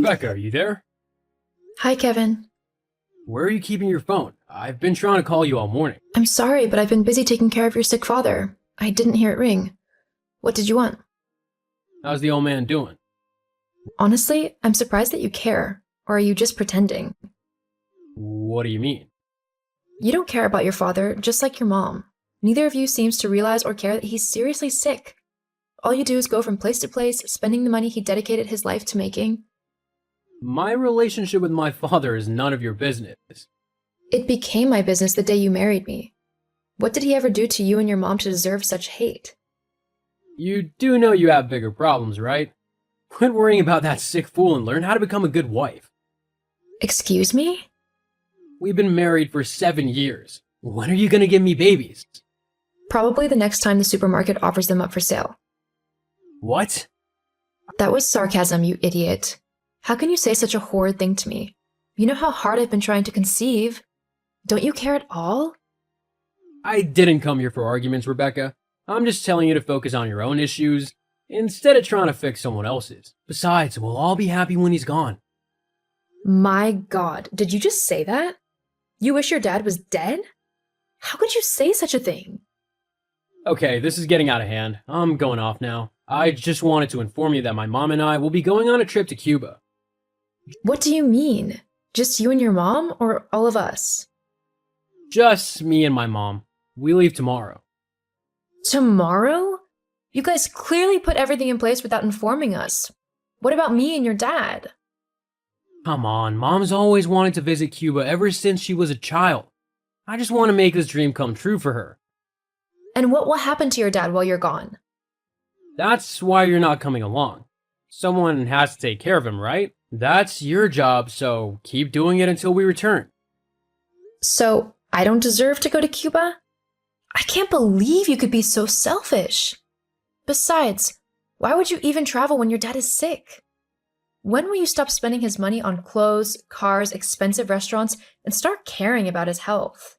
Rebecca, are you there? Hi, Kevin. Where are you keeping your phone? I've been trying to call you all morning. I'm sorry, but I've been busy taking care of your sick father. I didn't hear it ring. What did you want? How's the old man doing? Honestly, I'm surprised that you care. Or are you just pretending? What do you mean? You don't care about your father, just like your mom. Neither of you seems to realize or care that he's seriously sick. All you do is go from place to place, spending the money he dedicated his life to making. My relationship with my father is none of your business. It became my business the day you married me. What did he ever do to you and your mom to deserve such hate? You do know you have bigger problems, right? Quit worrying about that sick fool and learn how to become a good wife. Excuse me? We've been married for 7 years. When are you gonna give me babies? Probably the next time the supermarket offers them up for sale. What? That was sarcasm, you idiot. How can you say such a horrid thing to me? You know how hard I've been trying to conceive. Don't you care at all? I didn't come here for arguments, Rebecca. I'm just telling you to focus on your own issues instead of trying to fix someone else's. Besides, we'll all be happy when he's gone. My God, did you just say that? You wish your dad was dead? How could you say such a thing? Okay, this is getting out of hand. I'm going off now. I just wanted to inform you that my mom and I will be going on a trip to Cuba. What do you mean? Just you and your mom, or all of us? Just me and my mom. We leave tomorrow. Tomorrow? You guys clearly put everything in place without informing us. What about me and your dad? Come on, Mom's always wanted to visit Cuba ever since she was a child. I just want to make this dream come true for her. And what will happen to your dad while you're gone? That's why you're not coming along. Someone has to take care of him, right? That's your job, so keep doing it until we return. So, I don't deserve to go to Cuba? I can't believe you could be so selfish. Besides, why would you even travel when your dad is sick? When will you stop spending his money on clothes, cars, expensive restaurants, and start caring about his health?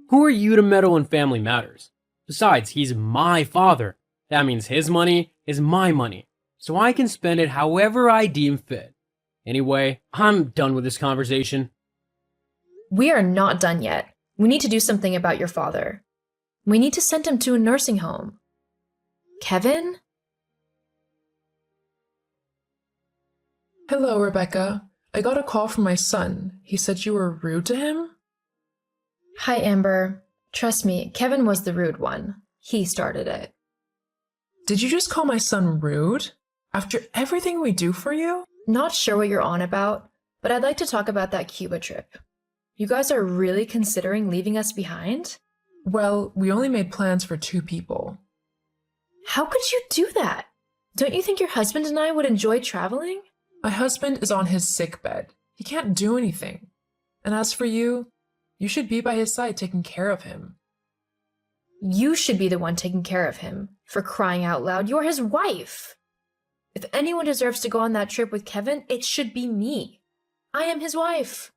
Who are you to meddle in family matters? Besides, he's my father. That means his money is my money, so I can spend it however I deem fit. Anyway, I'm done with this conversation. We are not done yet. We need to do something about your father. We need to send him to a nursing home. Kevin? Hello, Rebecca. I got a call from my son. He said you were rude to him? Hi, Amber. Trust me, Kevin was the rude one. He started it. Did you just call my son rude? After everything we do for you? Not sure what you're on about, but I'd like to talk about that Cuba trip. You guys are really considering leaving us behind? Well, we only made plans for 2 people. How could you do that? Don't you think your husband and I would enjoy traveling? My husband is on his sick bed. He can't do anything. And as for you, you should be by his side taking care of him. You should be the one taking care of him. For crying out loud, you're his wife. If anyone deserves to go on that trip with Kevin, it should be me. I am his wife.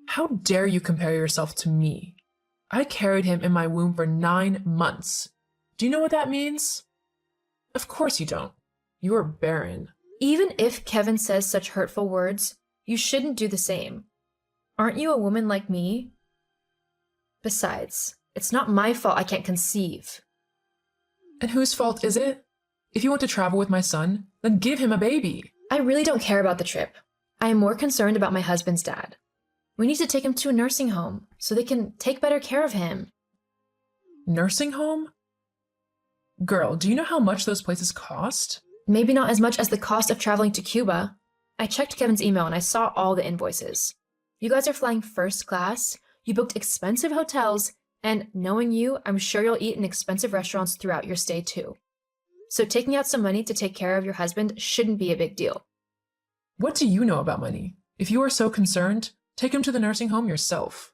How dare you compare yourself to me? I carried him in my womb for 9 months. Do you know what that means? Of course you don't. You are barren. Even if Kevin says such hurtful words, you shouldn't do the same. Aren't you a woman like me? Besides, it's not my fault I can't conceive. And whose fault is it? If you want to travel with my son, then give him a baby. I really don't care about the trip. I am more concerned about my husband's dad. We need to take him to a nursing home so they can take better care of him. Nursing home? Girl, do you know how much those places cost? Maybe not as much as the cost of traveling to Cuba. I checked Kevin's email and I saw all the invoices. You guys are flying first class, you booked expensive hotels, and knowing you, I'm sure you'll eat in expensive restaurants throughout your stay too. So taking out some money to take care of your husband shouldn't be a big deal. What do you know about money? If you are so concerned, take him to the nursing home yourself.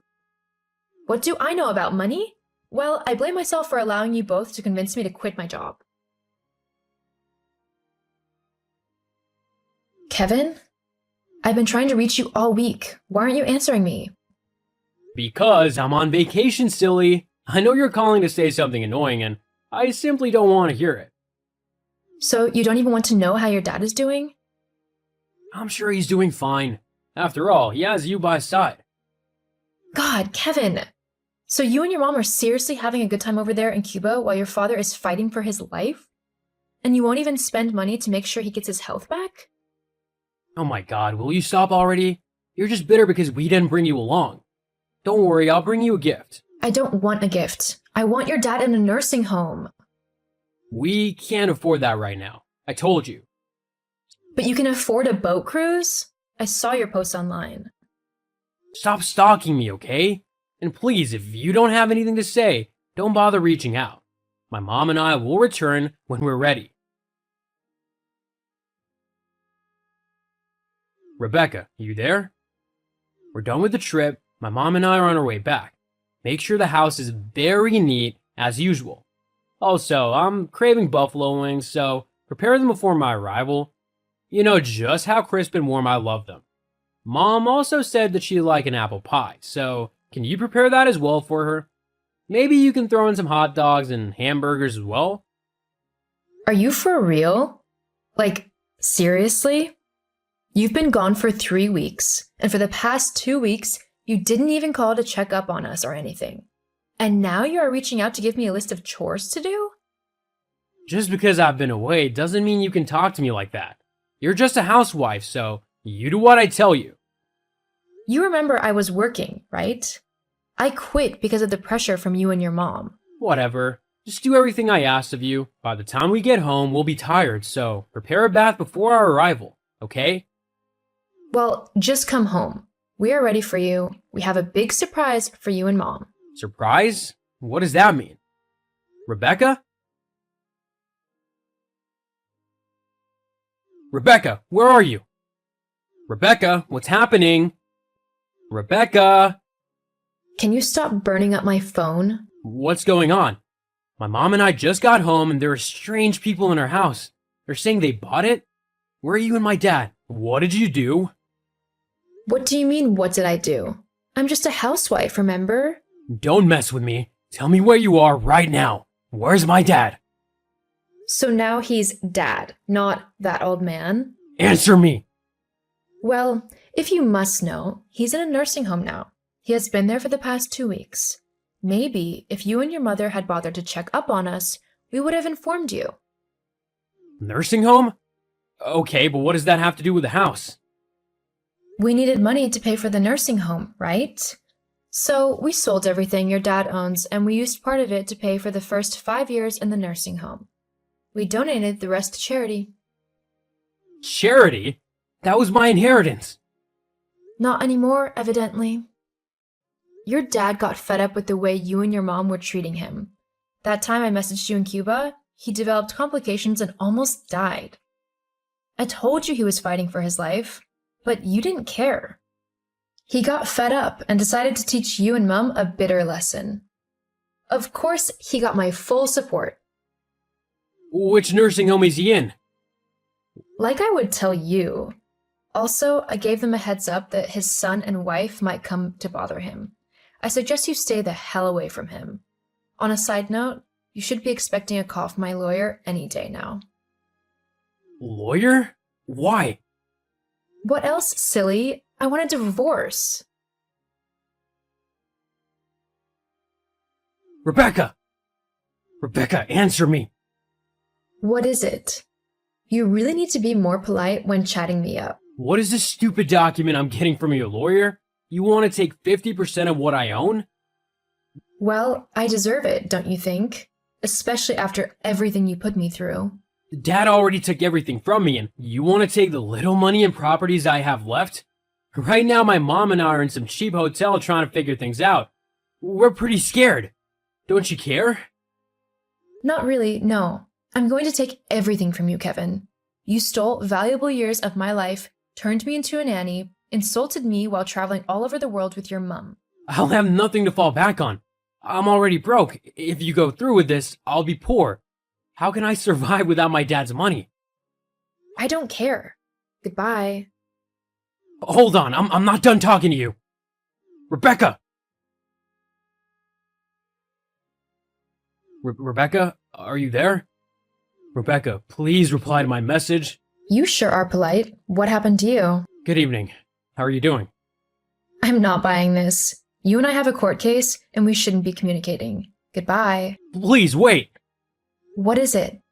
What do I know about money? Well, I blame myself for allowing you both to convince me to quit my job. Kevin? I've been trying to reach you all week. Why aren't you answering me? Because I'm on vacation, silly. I know you're calling to say something annoying, and I simply don't want to hear it. So you don't even want to know how your dad is doing? I'm sure he's doing fine. After all, he has you by his side. God, Kevin! So you and your mom are seriously having a good time over there in Cuba while your father is fighting for his life? And you won't even spend money to make sure he gets his health back? Oh my god, will you stop already? You're just bitter because we didn't bring you along. Don't worry, I'll bring you a gift. I don't want a gift. I want your dad in a nursing home. We can't afford that right now. I told you. But you can afford a boat cruise? I saw your post online. Stop stalking me, okay? And please, if you don't have anything to say, don't bother reaching out. My mom and I will return when we're ready. Rebecca, you there? We're done with the trip. My mom and I are on our way back. Make sure the house is very neat as usual. Also, I'm craving buffalo wings, so prepare them before my arrival. You know just how crisp and warm I love them. Mom also said that she'd like an apple pie, so can you prepare that as well for her? Maybe you can throw in some hot dogs and hamburgers as well? Are you for real? Like, seriously? You've been gone for 3 weeks, and for the past 2 weeks, you didn't even call to check up on us or anything. And now you are reaching out to give me a list of chores to do? Just because I've been away doesn't mean you can talk to me like that. You're just a housewife, so you do what I tell you. You remember I was working, right? I quit because of the pressure from you and your mom. Whatever. Just do everything I asked of you. By the time we get home, we'll be tired, so prepare a bath before our arrival, okay? Well, just come home. We are ready for you. We have a big surprise for you and Mom. Surprise? What does that mean? Rebecca? Rebecca, where are you? Rebecca, what's happening? Rebecca? Can you stop burning up my phone? What's going on? My mom and I just got home and there are strange people in our house. They're saying they bought it? Where are you and my dad? What did you do? What do you mean, what did I do? I'm just a housewife, remember? Don't mess with me. Tell me where you are right now. Where's my dad? So now he's dad, not that old man? Answer me. Well, if you must know, he's in a nursing home now. He has been there for the past 2 weeks. Maybe if you and your mother had bothered to check up on us, we would have informed you. Nursing home? Okay, but what does that have to do with the house? We needed money to pay for the nursing home, right? So we sold everything your dad owns and we used part of it to pay for the first 5 years in the nursing home. We donated the rest to charity. Charity? That was my inheritance. Not anymore, evidently. Your dad got fed up with the way you and your mom were treating him. That time I messaged you in Cuba, he developed complications and almost died. I told you he was fighting for his life, but you didn't care. He got fed up and decided to teach you and Mom a bitter lesson. Of course, he got my full support. Which nursing home is he in? Like I would tell you. Also, I gave them a heads up that his son and wife might come to bother him. I suggest you stay the hell away from him. On a side note, you should be expecting a call from my lawyer any day now. Lawyer? Why? What else, silly? I want a divorce. Rebecca! Rebecca, answer me! What is it? You really need to be more polite when chatting me up. What is this stupid document I'm getting from your lawyer? You want to take 50% of what I own? Well, I deserve it, don't you think? Especially after everything you put me through. Dad already took everything from me, and you want to take the little money and properties I have left? Right now, my mom and I are in some cheap hotel trying to figure things out. We're pretty scared. Don't you care? Not really, no. I'm going to take everything from you, Kevin. You stole valuable years of my life, turned me into a nanny, insulted me while traveling all over the world with your mom. I'll have nothing to fall back on. I'm already broke. If you go through with this, I'll be poor. How can I survive without my dad's money? I don't care. Goodbye. Hold on, I'm not done talking to you. Rebecca! Rebecca, are you there? Rebecca, please reply to my message. You sure are polite. What happened to you? Good evening. How are you doing? I'm not buying this. You and I have a court case, and we shouldn't be communicating. Goodbye. Please wait! What is it?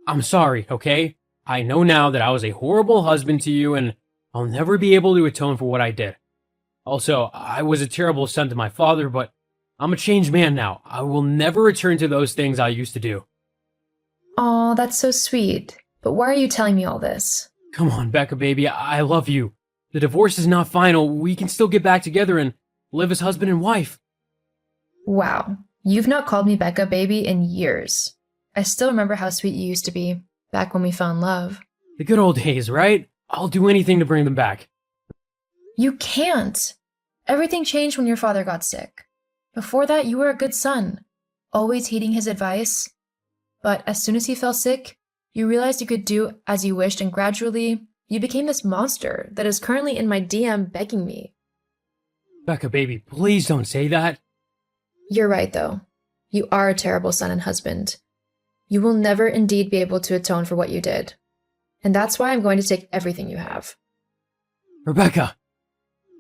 I'm sorry, okay? I know now that I was a horrible husband to you and I'll never be able to atone for what I did. Also, I was a terrible son to my father, but I'm a changed man now. I will never return to those things I used to do. Aw, that's so sweet. But why are you telling me all this? Come on, Becca, baby, I love you. The divorce is not final. We can still get back together and live as husband and wife. Wow, you've not called me Becca, baby, in years. I still remember how sweet you used to be, back when we found love. The good old days, right? I'll do anything to bring them back. You can't. Everything changed when your father got sick. Before that, you were a good son, always heeding his advice. But as soon as he fell sick, you realized you could do as you wished, and gradually, you became this monster that is currently in my DM begging me. Becca, baby, please don't say that. You're right, though. You are a terrible son and husband. You will never indeed be able to atone for what you did. And that's why I'm going to take everything you have. Rebecca!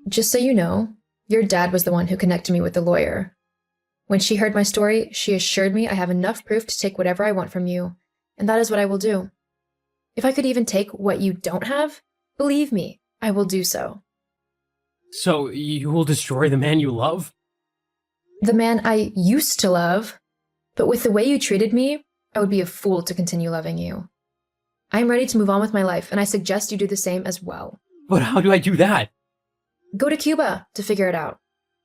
Just so you know, your dad was the one who connected me with the lawyer. When she heard my story, she assured me I have enough proof to take whatever I want from you, and that is what I will do. If I could even take what you don't have, believe me, I will do so. So, you will destroy the man you love? The man I used to love, but with the way you treated me, I would be a fool to continue loving you. I am ready to move on with my life, and I suggest you do the same as well. But how do I do that? Go to Cuba to figure it out.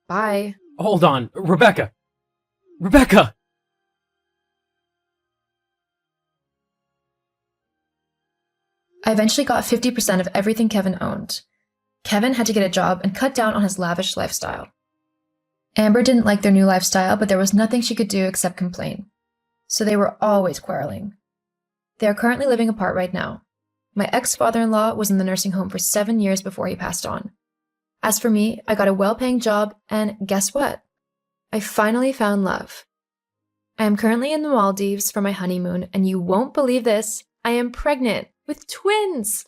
Bye. Hold on, Rebecca! Rebecca! I eventually got 50% of everything Kevin owned. Kevin had to get a job and cut down on his lavish lifestyle. Amber didn't like their new lifestyle, but there was nothing she could do except complain. So they were always quarreling. They are currently living apart right now. My ex-father-in-law was in the nursing home for 7 years before he passed on. As for me, I got a well-paying job, and guess what? I finally found love. I am currently in the Maldives for my honeymoon, and you won't believe this, I am pregnant with twins!